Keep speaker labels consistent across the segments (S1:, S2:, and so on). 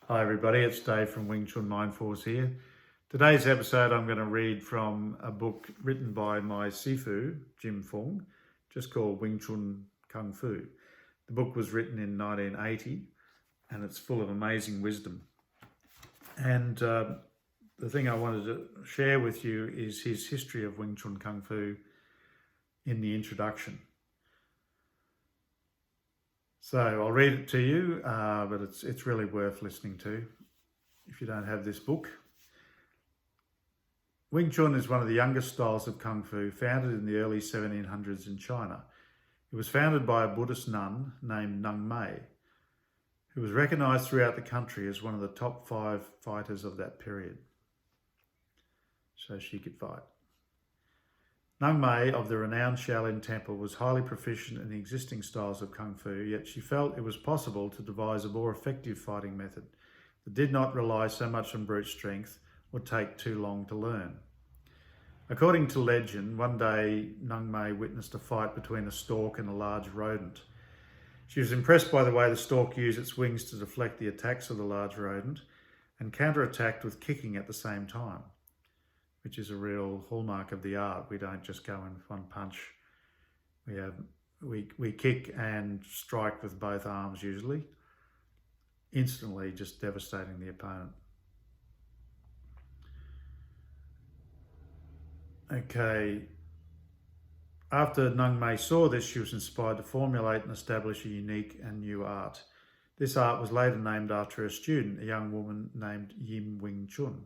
S1: Hi everybody, it's Dave from Wing Chun Mind Force here. Today's episode I'm going to read from a book written by my Sifu Jim Fung, just called Wing Chun Kung Fu. The book was written in 1980 and it's full of amazing wisdom. And the thing I wanted to share with you is his history of Wing Chun Kung Fu in the introduction. So I'll read it to you, but it's really worth listening to if you don't have this book. Wing Chun is one of the youngest styles of Kung Fu, founded in the early 1700s in China. It was founded by a Buddhist nun named Nung Mei, who was recognised throughout the country as one of the top 5 fighters of that period. So she could fight. Nung Mei of the renowned Shaolin Temple was highly proficient in the existing styles of Kung Fu, yet she felt it was possible to devise a more effective fighting method that did not rely so much on brute strength or take too long to learn. According to legend, one day Nung Mei witnessed a fight between a stork and a large rodent. She was impressed by the way the stork used its wings to deflect the attacks of the large rodent and counterattacked with kicking at the same time, which is a real hallmark of the art. We don't just go in one punch. We kick and strike with both arms usually, instantly just devastating the opponent. Okay, after Nung Mei saw this, she was inspired to formulate and establish a unique and new art. This art was later named after her student, a young woman named Wing Chun.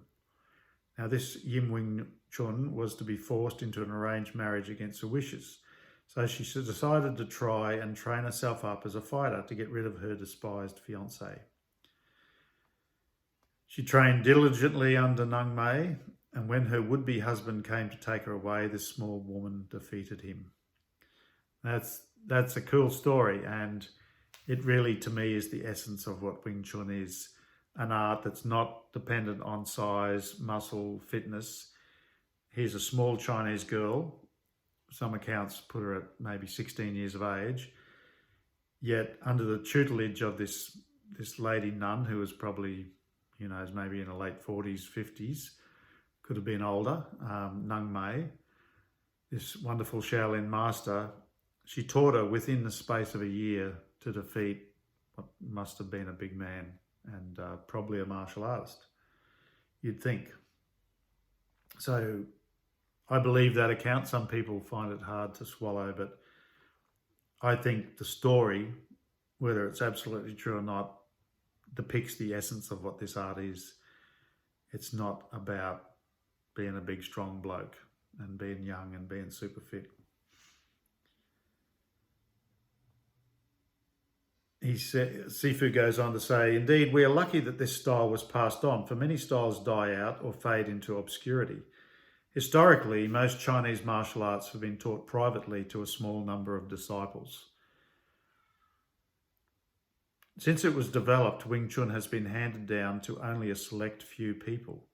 S1: Now, this Wing Chun was to be forced into an arranged marriage against her wishes. So she decided to try and train herself up as a fighter to get rid of her despised fiancé. She trained diligently under Nung Mei, and when her would-be husband came to take her away, this small woman defeated him. That's a cool story, and it really, to me, is the essence of what Wing Chun is. An art that's not dependent on size, muscle, fitness. Here's a small Chinese girl. Some accounts put her at maybe 16 years of age, yet under the tutelage of this lady nun who was probably, is maybe in her late 40s, 50s, could have been older, Nung Mei, this wonderful Shaolin master. She taught her within the space of a year to defeat what must have been a big man and probably a martial artist, you'd think. So I believe that account. Some people find it hard to swallow, but I think the story, whether it's absolutely true or not, depicts the essence of what this art is. It's not about being a big, strong bloke and being young and being super fit. Sifu goes on to say, indeed, we are lucky that this style was passed on, for many styles die out or fade into obscurity. Historically, most Chinese martial arts have been taught privately to a small number of disciples. Since it was developed, Wing Chun has been handed down to only a select few people.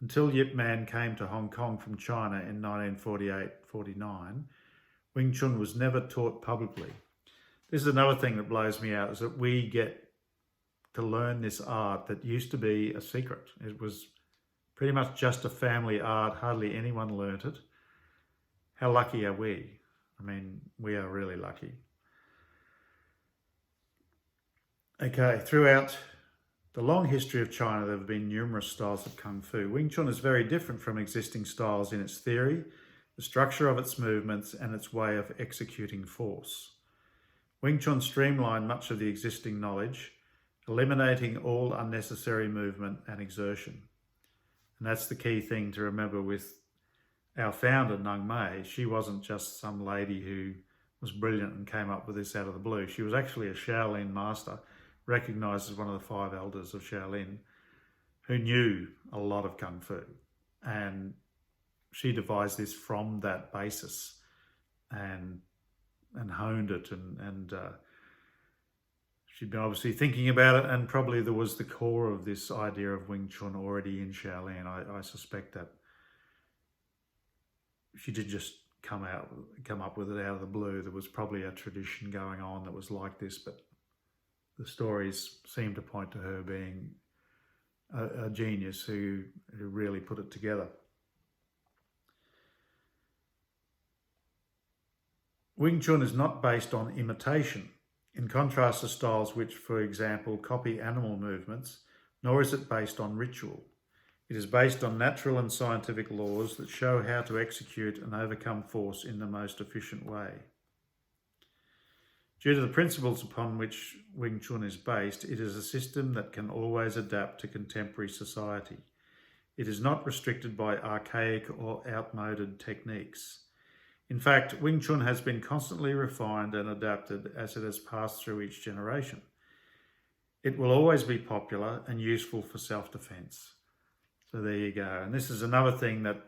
S1: Until Yip Man came to Hong Kong from China in 1948-49, Wing Chun was never taught publicly. This is another thing that blows me out, is that we get to learn this art that used to be a secret. It was pretty much just a family art. Hardly anyone learnt it. How lucky are we? I mean, we are really lucky. Okay, throughout the long history of China, there have been numerous styles of Kung Fu. Wing Chun is very different from existing styles in its theory, the structure of its movements, and its way of executing force. Wing Chun streamlined much of the existing knowledge, eliminating all unnecessary movement and exertion. And that's the key thing to remember with our founder, Nung Mei. She wasn't just some lady who was brilliant and came up with this out of the blue. She was actually a Shaolin master, recognised as one of the 5 elders of Shaolin, who knew a lot of Kung Fu. And she devised this from that basis and honed it. And she'd been obviously thinking about it, and probably there was the core of this idea of Wing Chun already in Shaolin. I suspect that she did just come up with it out of the blue. There was probably a tradition going on that was like this, but the stories seem to point to her being a genius who really put it together. Wing Chun is not based on imitation, in contrast to styles which, for example, copy animal movements, nor is it based on ritual. It is based on natural and scientific laws that show how to execute and overcome force in the most efficient way. Due to the principles upon which Wing Chun is based, it is a system that can always adapt to contemporary society. It is not restricted by archaic or outmoded techniques. In fact, Wing Chun has been constantly refined and adapted as it has passed through each generation. It will always be popular and useful for self-defense. So there you go. And this is another thing that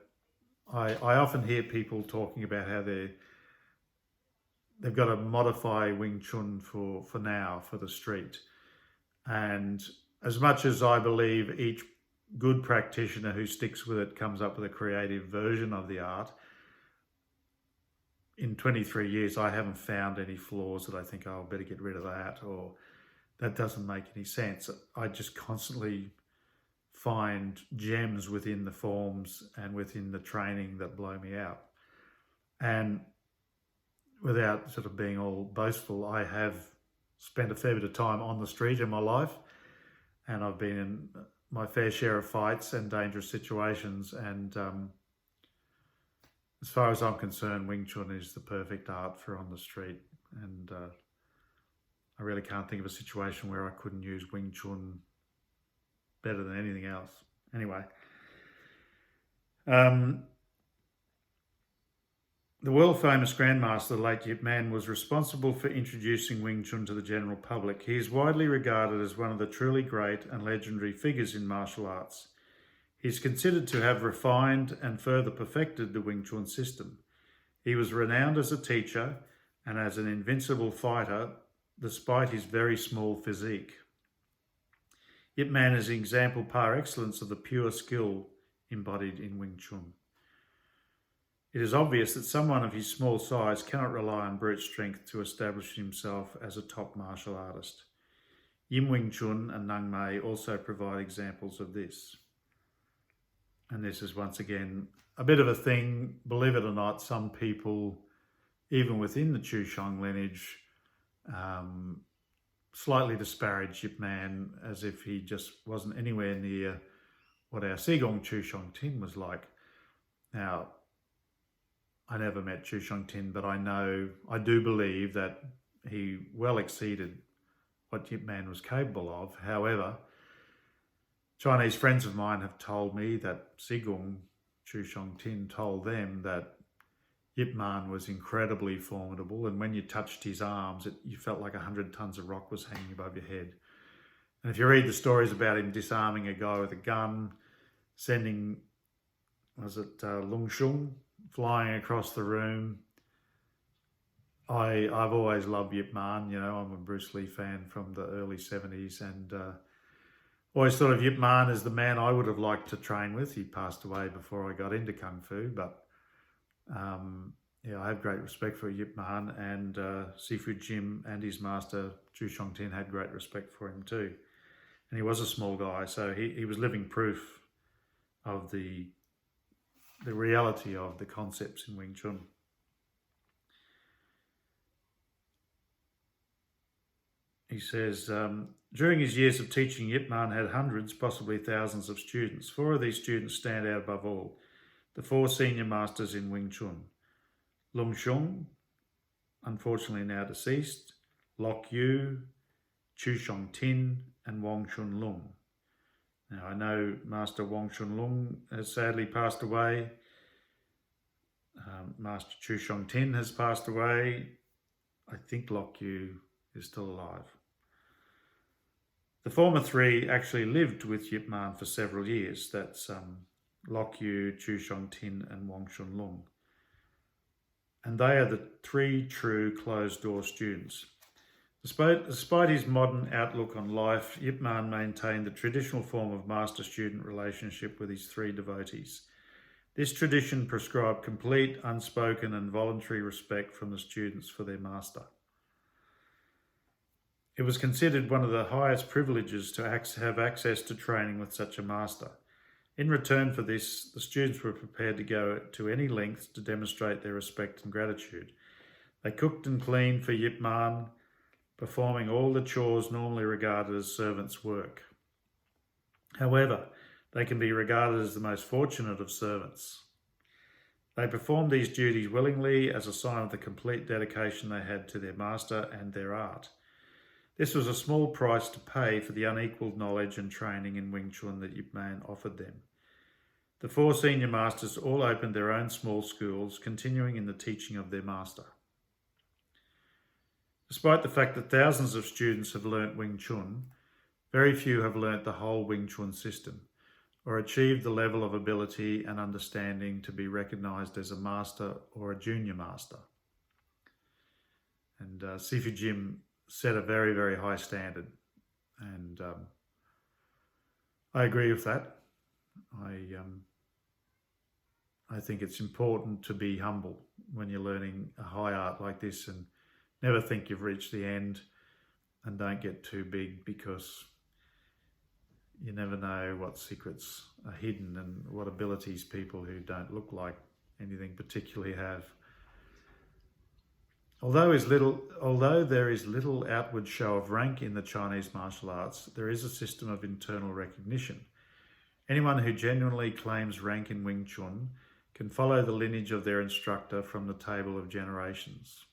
S1: I often hear people talking about how they've got to modify Wing Chun for now, for the street. And as much as I believe each good practitioner who sticks with it comes up with a creative version of the art, in 23 years, I haven't found any flaws that I think, oh, I better get rid of that, or that doesn't make any sense. I just constantly find gems within the forms and within the training that blow me out. And without sort of being all boastful, I have spent a fair bit of time on the street in my life, and I've been in my fair share of fights and dangerous situations, and as far as I'm concerned, Wing Chun is the perfect art for on the street, and I really can't think of a situation where I couldn't use Wing Chun better than anything else. Anyway, the world-famous Grandmaster, the late Yip Man, was responsible for introducing Wing Chun to the general public. He is widely regarded as one of the truly great and legendary figures in martial arts. He is considered to have refined and further perfected the Wing Chun system. He was renowned as a teacher and as an invincible fighter, despite his very small physique. Yip Man is an example par excellence of the pure skill embodied in Wing Chun. It is obvious that someone of his small size cannot rely on brute strength to establish himself as a top martial artist. Yim Wing Chun and Nang Mei also provide examples of this. And this is once again a bit of a thing. Believe it or not, some people, even within the Chu Shong lineage, slightly disparage Yip Man as if he just wasn't anywhere near what our Sigong Chu Shong Tin was like. Now, I never met Chu Shong Tin, but I do believe that he well exceeded what Yip Man was capable of. However, Chinese friends of mine have told me that Sigong Chu Shong Tin told them that Yip Man was incredibly formidable, and when you touched his arms, you felt like 100 tons of rock was hanging above your head. And if you read the stories about him disarming a guy with a gun, sending, Lung Shung, flying across the room, I've always loved Yip Man. You know, I'm a Bruce Lee fan from the early 70s, and always thought of Yip Man as the man I would have liked to train with. He passed away before I got into Kung Fu, but yeah, I have great respect for Yip Man, and Sifu Jim and his master Chu Shong Tin had great respect for him too. And he was a small guy, so he was living proof of the reality of the concepts in Wing Chun. He says, during his years of teaching, Yip Man had hundreds, possibly thousands of students. 4 of these students stand out above all: the 4 senior masters in Wing Chun. Lung Shung, unfortunately now deceased, Lok Yu, Chu Shong Tin, and Wong Chun Lung. Now, I know Master Wong Chun Lung has sadly passed away. Master Chu Shong Tin has passed away. I think Lok Yu is still alive. The former 3 actually lived with Yip Man for several years. That's Lok Yu, Chu Shong Tin, and Wong Chun Lung. And they are the 3 true closed-door students. Despite his modern outlook on life, Yip Man maintained the traditional form of master-student relationship with his 3 devotees. This tradition prescribed complete, unspoken and voluntary respect from the students for their master. It was considered one of the highest privileges to have access to training with such a master. In return for this, the students were prepared to go to any lengths to demonstrate their respect and gratitude. They cooked and cleaned for Yip Man, performing all the chores normally regarded as servants' work. However, they can be regarded as the most fortunate of servants. They performed these duties willingly as a sign of the complete dedication they had to their master and their art. This was a small price to pay for the unequalled knowledge and training in Wing Chun that Yip Man offered them. The 4 senior masters all opened their own small schools, continuing in the teaching of their master. Despite the fact that thousands of students have learnt Wing Chun, very few have learnt the whole Wing Chun system, or achieved the level of ability and understanding to be recognised as a master or a junior master. And Sifu Jim set a very, very high standard, and I agree with that. I think it's important to be humble when you're learning a high art like this, and never think you've reached the end, and don't get too big, because you never know what secrets are hidden and what abilities people who don't look like anything particularly have. Although there is little outward show of rank in the Chinese martial arts, there is a system of internal recognition. Anyone who genuinely claims rank in Wing Chun can follow the lineage of their instructor from the table of generations.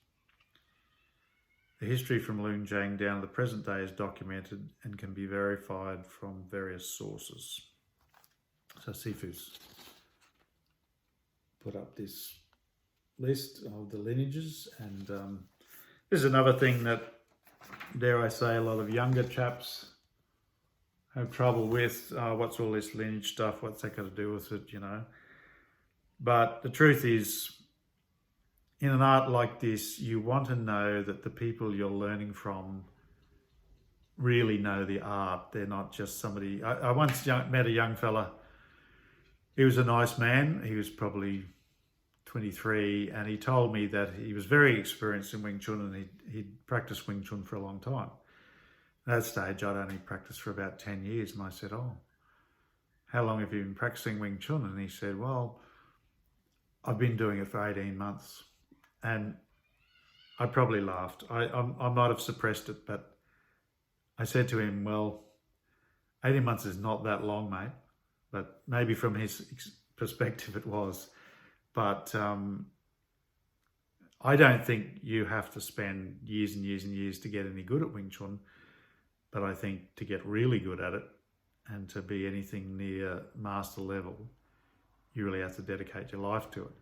S1: The history from Lung Jiang down to the present day is documented and can be verified from various sources. So Sifu's put up this list of the lineages, and this is another thing that, dare I say, a lot of younger chaps have trouble with. What's all this lineage stuff? What's that got to do with it, you know? But the truth is, in an art like this, you want to know that the people you're learning from really know the art. They're not just somebody... I once met a young fella. He was a nice man. He was probably 23, and he told me that he was very experienced in Wing Chun, and he'd practiced Wing Chun for a long time. At that stage, I'd only practiced for about 10 years, and I said, "Oh, how long have you been practicing Wing Chun?" And he said, "Well, I've been doing it for 18 months. And I probably laughed. I might have suppressed it, but I said to him, "Well, 18 months is not that long, mate." But maybe from his perspective it was. But I don't think you have to spend years and years and years to get any good at Wing Chun. But I think to get really good at it and to be anything near master level, you really have to dedicate your life to it.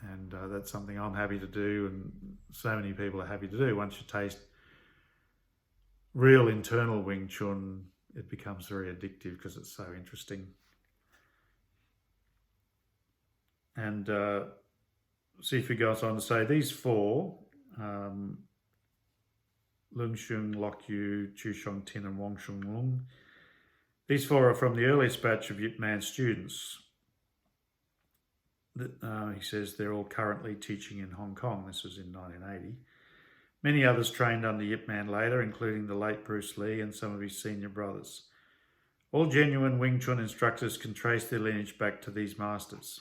S1: And that's something I'm happy to do, and so many people are happy to do. Once you taste real internal Wing Chun, it becomes very addictive because it's so interesting. And Sifu goes on to say, these 4, Lung Shung, Lok Yu, Chu Shong Tin and Wong Shung Lung, these 4 are from the earliest batch of Yip Man students. He says they're all currently teaching in Hong Kong. This was in 1980. Many others trained under Yip Man later, including the late Bruce Lee and some of his senior brothers. All genuine Wing Chun instructors can trace their lineage back to these masters.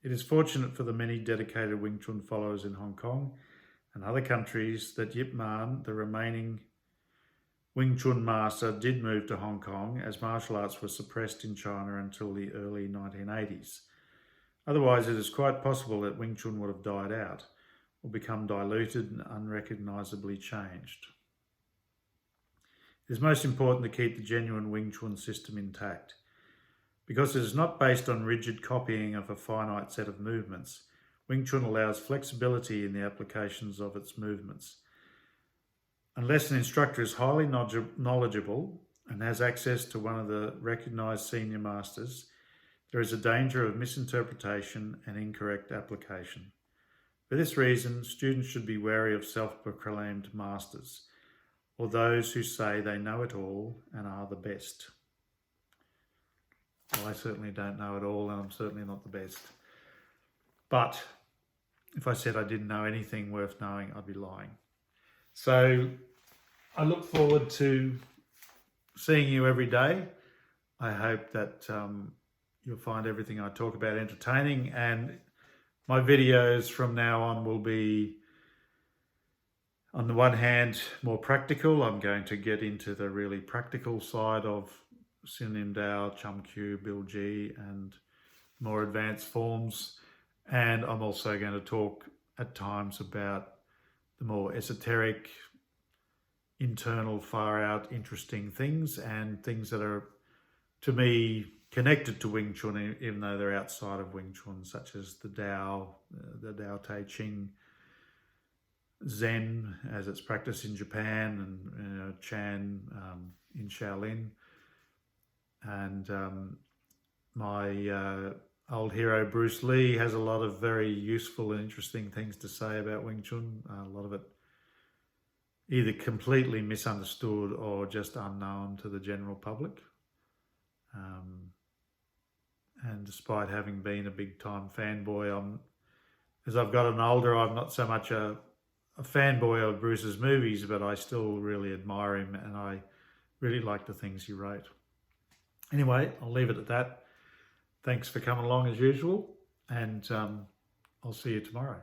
S1: It is fortunate for the many dedicated Wing Chun followers in Hong Kong and other countries that Yip Man, the remaining Wing Chun master, did move to Hong Kong, as martial arts were suppressed in China until the early 1980s. Otherwise, it is quite possible that Wing Chun would have died out or become diluted and unrecognisably changed. It is most important to keep the genuine Wing Chun system intact. Because it is not based on rigid copying of a finite set of movements, Wing Chun allows flexibility in the applications of its movements. Unless an instructor is highly knowledgeable and has access to one of the recognised senior masters, there is a danger of misinterpretation and incorrect application. For this reason, students should be wary of self-proclaimed masters, or those who say they know it all and are the best. Well, I certainly don't know it all, and I'm certainly not the best. But if I said I didn't know anything worth knowing, I'd be lying. So I look forward to seeing you every day. I hope that you'll find everything I talk about entertaining, and my videos from now on will be, on the one hand, more practical. I'm going to get into the really practical side of Sin Lim Dao, Chum Kiu, Bill G, and more advanced forms. And I'm also going to talk at times about the more esoteric, internal, far out, interesting things, and things that are, to me, connected to Wing Chun, even though they're outside of Wing Chun, such as the Tao, the Tao Te Ching, Zen as it's practiced in Japan, and Chan in Shaolin. And my old hero Bruce Lee has a lot of very useful and interesting things to say about Wing Chun. A lot of it either completely misunderstood or just unknown to the general public. And despite having been a big time fanboy, as I've gotten older, I'm not so much a fanboy of Bruce's movies, but I still really admire him, and I really like the things he wrote. Anyway, I'll leave it at that. Thanks for coming along as usual, and I'll see you tomorrow.